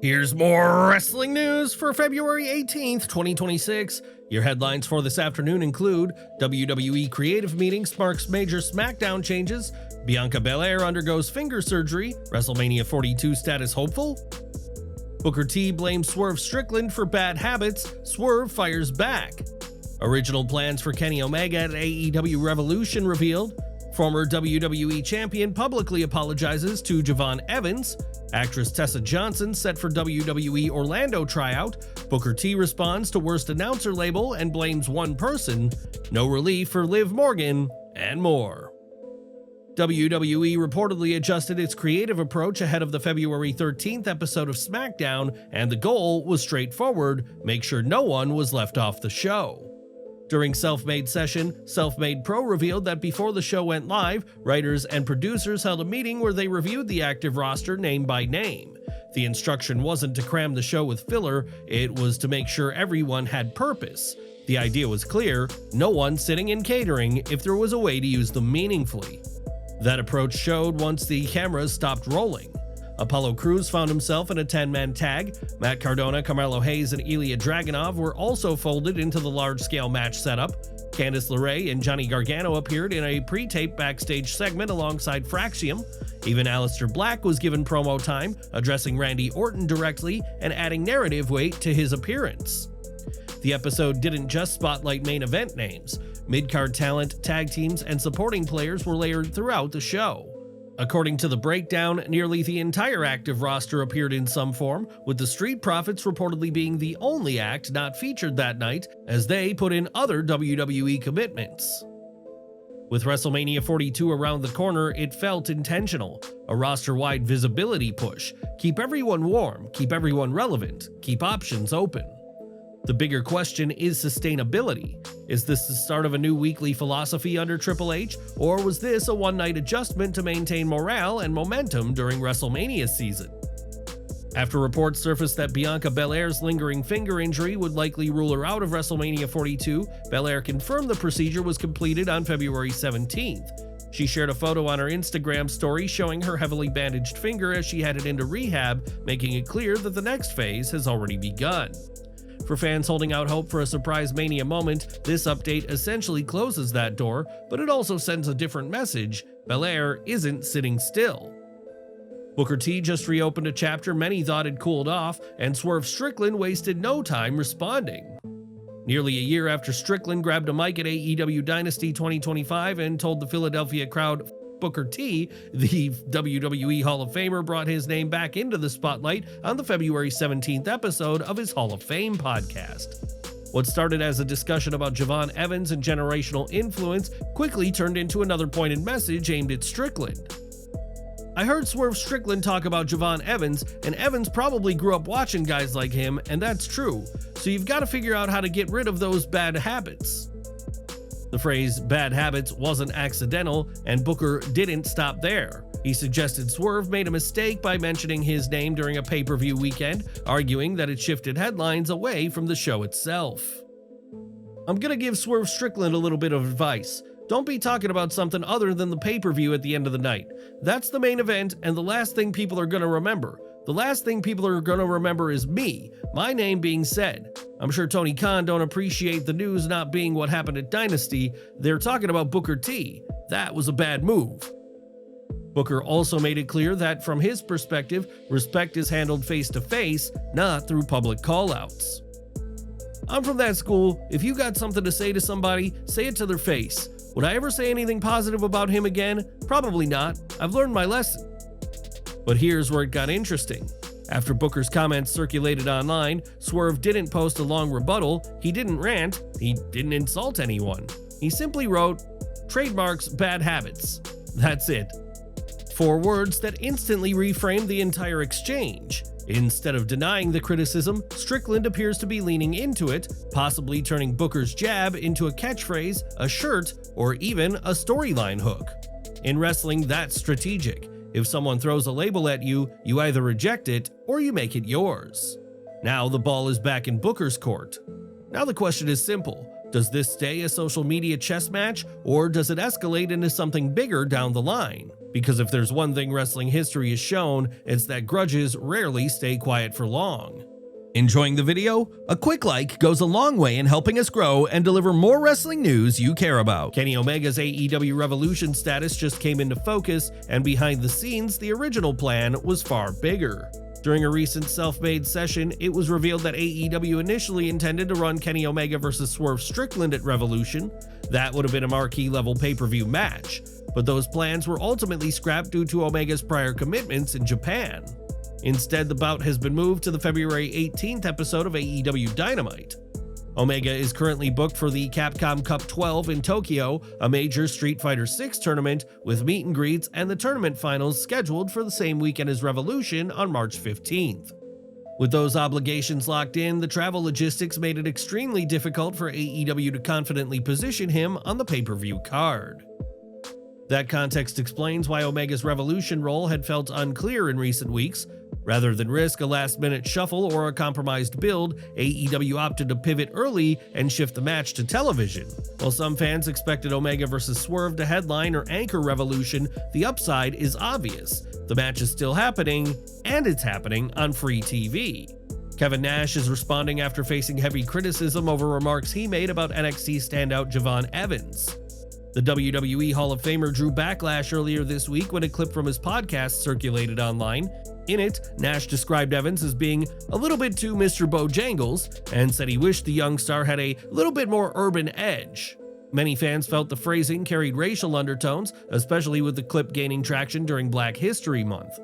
Here's more wrestling news for February 18th, 2026. Your headlines for this afternoon include WWE creative meeting sparks major SmackDown changes, Bianca Belair undergoes finger surgery, WrestleMania 42 status hopeful, Booker T blames Swerve Strickland for bad habits, Swerve fires back, original plans for Kenny Omega at AEW Revolution revealed, former WWE champion publicly apologizes to Javon Evans, actress Tessa Johnston set for WWE Orlando tryout, Booker T responds to worst announcer label and blames one person, no relief for Liv Morgan, and more. WWE reportedly adjusted its creative approach ahead of the February 13th episode of SmackDown, and the goal was straightforward: make sure no one was left off the show. During Self-Made Session, Self-Made Pro revealed that before the show went live, writers and producers held a meeting where they reviewed the active roster name by name. The instruction wasn't to cram the show with filler, it was to make sure everyone had purpose. The idea was clear: no one sitting in catering if there was a way to use them meaningfully. That approach showed once the cameras stopped rolling. Apollo Crews found himself in a 10-man tag. Matt Cardona, Carmelo Hayes, and Ilja Dragunov were also folded into the large-scale match setup. Candice LeRae and Johnny Gargano appeared in a pre-taped backstage segment alongside Fraxiom. Even Aleister Black was given promo time, addressing Randy Orton directly and adding narrative weight to his appearance. The episode didn't just spotlight main event names. Mid-card talent, tag teams, and supporting players were layered throughout the show. According to the breakdown, nearly the entire active roster appeared in some form, with the Street Profits reportedly being the only act not featured that night, as they put in other WWE commitments. With WrestleMania 42 around the corner, it felt intentional. A roster-wide visibility push. Keep everyone warm, keep everyone relevant, keep options open. The bigger question is sustainability. Is this the start of a new weekly philosophy under Triple H, or was this a one-night adjustment to maintain morale and momentum during WrestleMania season? After reports surfaced that Bianca Belair's lingering finger injury would likely rule her out of WrestleMania 42, Belair confirmed the procedure was completed on February 17th. She shared a photo on her Instagram story showing her heavily bandaged finger as she headed into rehab, making it clear that the next phase has already begun. For fans holding out hope for a surprise Mania moment, this update essentially closes that door, but it also sends a different message: Belair isn't sitting still. Booker T just reopened a chapter many thought had cooled off, and Swerve Strickland wasted no time responding. Nearly a year after Strickland grabbed a mic at AEW Dynasty 2025 and told the Philadelphia crowd Booker T, the WWE Hall of Famer, brought his name back into the spotlight on the February 17th episode of his Hall of Fame podcast. What started as a discussion about Javon Evans and generational influence quickly turned into another pointed message aimed at Strickland. I heard Swerve Strickland talk about Javon Evans, and Evans probably grew up watching guys like him, and that's true, so you've got to figure out how to get rid of those bad habits. The phrase bad habits wasn't accidental, and Booker didn't stop there. He suggested Swerve made a mistake by mentioning his name during a pay-per-view weekend, arguing that it shifted headlines away from the show itself. I'm gonna give Swerve Strickland a little bit of advice. Don't be talking about something other than the pay-per-view at the end of the night. That's the main event and the last thing people are gonna remember. The last thing people are gonna remember is me, my name being said. I'm sure Tony Khan don't appreciate the news not being what happened at Dynasty. They're talking about Booker T. That was a bad move. Booker also made it clear that from his perspective, respect is handled face-to-face, not through public call-outs. I'm from that school. If you got something to say to somebody, say it to their face. Would I ever say anything positive about him again? Probably not. I've learned my lesson. But here's where it got interesting. After Booker's comments circulated online, Swerve didn't post a long rebuttal, he didn't rant, he didn't insult anyone. He simply wrote, "Trademark's bad habits." That's it. 4 words that instantly reframed the entire exchange. Instead of denying the criticism, Strickland appears to be leaning into it, possibly turning Booker's jab into a catchphrase, a shirt, or even a storyline hook. In wrestling, that's strategic. If someone throws a label at you, you either reject it or you make it yours. Now the ball is back in Booker's court. Now the question is simple. Does this stay a social media chess match, or does it escalate into something bigger down the line? Because if there's one thing wrestling history has shown, it's that grudges rarely stay quiet for long. Enjoying the video? A quick like goes a long way in helping us grow and deliver more wrestling news you care about. Kenny Omega's AEW Revolution status just came into focus, and behind the scenes, the original plan was far bigger. During a recent self-made session, it was revealed that AEW initially intended to run Kenny Omega vs. Swerve Strickland at Revolution. That would have been a marquee-level pay-per-view match, but those plans were ultimately scrapped due to Omega's prior commitments in Japan. Instead, the bout has been moved to the February 18th episode of AEW Dynamite. Omega is currently booked for the Capcom Cup 12 in Tokyo, a major Street Fighter VI tournament, with meet and greets and the tournament finals scheduled for the same weekend as Revolution on March 15th. With those obligations locked in, the travel logistics made it extremely difficult for AEW to confidently position him on the pay-per-view card. That context explains why Omega's Revolution role had felt unclear in recent weeks. Rather than risk a last-minute shuffle or a compromised build, AEW opted to pivot early and shift the match to television. While some fans expected Omega vs. Swerve to headline or anchor Revolution, the upside is obvious. The match is still happening, and it's happening on free TV. Kevin Nash is responding after facing heavy criticism over remarks he made about NXT standout Javon Evans. The WWE Hall of Famer drew backlash earlier this week when a clip from his podcast circulated online. In it, Nash described Evans as being a little bit too Mr. Bojangles and said he wished the young star had a little bit more urban edge. Many fans felt the phrasing carried racial undertones, especially with the clip gaining traction during Black History Month.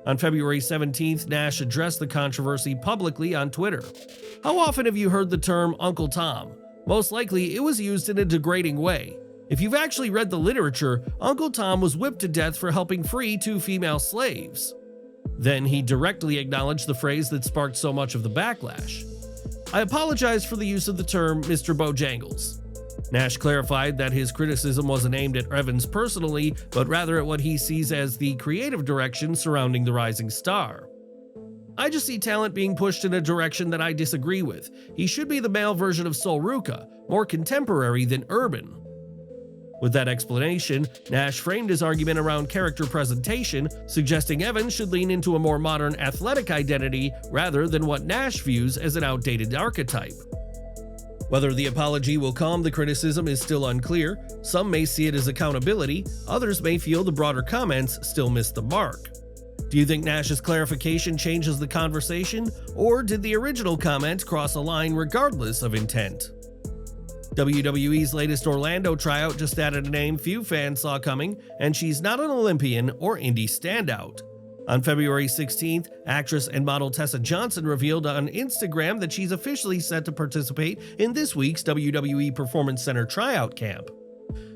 On February 17th, Nash addressed the controversy publicly on Twitter. How often have you heard the term Uncle Tom? Most likely, it was used in a degrading way. If you've actually read the literature, Uncle Tom was whipped to death for helping free 2 female slaves. Then he directly acknowledged the phrase that sparked so much of the backlash. I apologize for the use of the term Mr. Bojangles. Nash clarified that his criticism wasn't aimed at Evans personally, but rather at what he sees as the creative direction surrounding the rising star. I just see talent being pushed in a direction that I disagree with. He should be the male version of Sol Ruca, more contemporary than urban. With that explanation, Nash framed his argument around character presentation, suggesting Evans should lean into a more modern athletic identity rather than what Nash views as an outdated archetype. Whether the apology will calm the criticism is still unclear. Some may see it as accountability, others may feel the broader comments still missed the mark. Do you think Nash's clarification changes the conversation, or did the original comment cross a line regardless of intent? WWE's latest Orlando tryout just added a name few fans saw coming, and she's not an Olympian or indie standout. On February 16th, actress and model Tessa Johnston revealed on Instagram that she's officially set to participate in this week's WWE Performance Center tryout camp.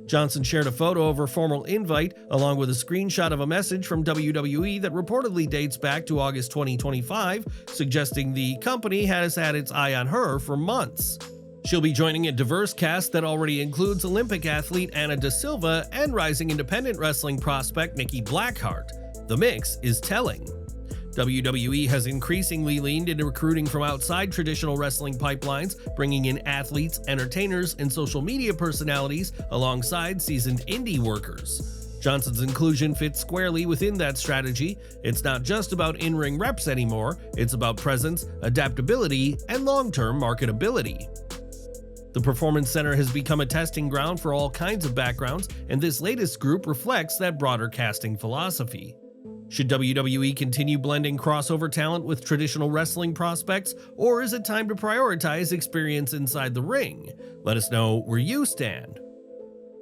Johnston shared a photo of her formal invite, along with a screenshot of a message from WWE that reportedly dates back to August 2025, suggesting the company has had its eye on her for months. She'll be joining a diverse cast that already includes Olympic athlete Anna Da Silva and rising independent wrestling prospect Nikki Blackheart. The mix is telling. WWE has increasingly leaned into recruiting from outside traditional wrestling pipelines, bringing in athletes, entertainers, and social media personalities alongside seasoned indie workers. Johnston's inclusion fits squarely within that strategy. It's not just about in-ring reps anymore, it's about presence, adaptability, and long-term marketability. The Performance Center has become a testing ground for all kinds of backgrounds, and this latest group reflects that broader casting philosophy. Should WWE continue blending crossover talent with traditional wrestling prospects, or is it time to prioritize experience inside the ring? Let us know where you stand.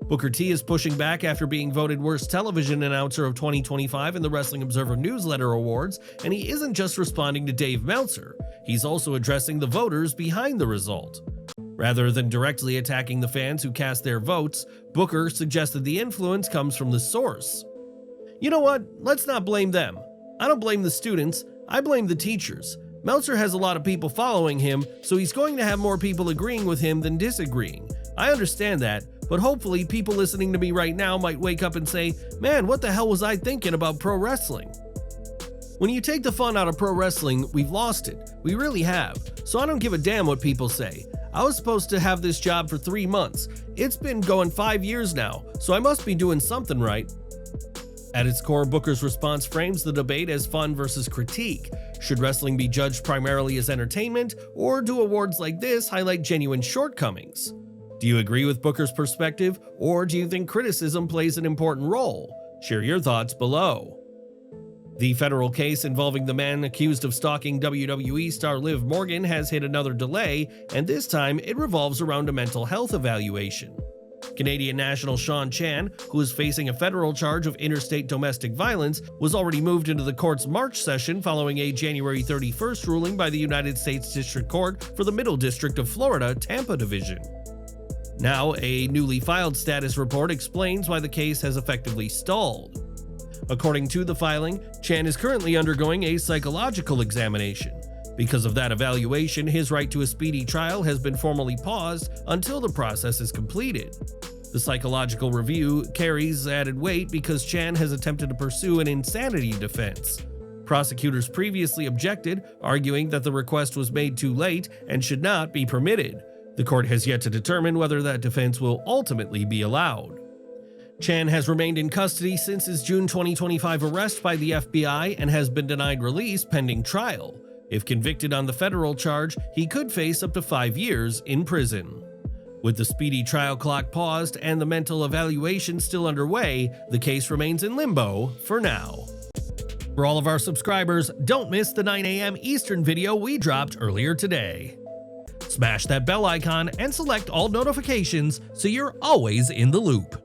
Booker T is pushing back after being voted Worst Television Announcer of 2025 in the Wrestling Observer Newsletter Awards, and he isn't just responding to Dave Meltzer, he's also addressing the voters behind the result. Rather than directly attacking the fans who cast their votes, Booker suggested the influence comes from the source. You know what? Let's not blame them. I don't blame the students, I blame the teachers. Meltzer has a lot of people following him, so he's going to have more people agreeing with him than disagreeing. I understand that, but hopefully people listening to me right now might wake up and say, man, what the hell was I thinking about pro wrestling? When you take the fun out of pro wrestling, we've lost it. We really have. So I don't give a damn what people say. I was supposed to have this job for 3 months. It's been going 5 years now, so I must be doing something right." At its core, Booker's response frames the debate as fun versus critique. Should wrestling be judged primarily as entertainment, or do awards like this highlight genuine shortcomings? Do you agree with Booker's perspective, or do you think criticism plays an important role? Share your thoughts below. The federal case involving the man accused of stalking WWE star Liv Morgan has hit another delay, and this time it revolves around a mental health evaluation. Canadian national Sean Chan, who is facing a federal charge of interstate domestic violence, was already moved into the court's March session following a January 31st ruling by the United States District Court for the Middle District of Florida, Tampa Division. Now, a newly filed status report explains why the case has effectively stalled. According to the filing, Chan is currently undergoing a psychological examination. Because of that evaluation, his right to a speedy trial has been formally paused until the process is completed. The psychological review carries added weight because Chan has attempted to pursue an insanity defense. Prosecutors previously objected, arguing that the request was made too late and should not be permitted. The court has yet to determine whether that defense will ultimately be allowed. Chan has remained in custody since his June 2025 arrest by the FBI and has been denied release pending trial. If convicted on the federal charge, he could face up to 5 years in prison. With the speedy trial clock paused and the mental evaluation still underway, the case remains in limbo for now. For all of our subscribers, don't miss the 9 a.m. Eastern video we dropped earlier today. Smash that bell icon and select all notifications so you're always in the loop.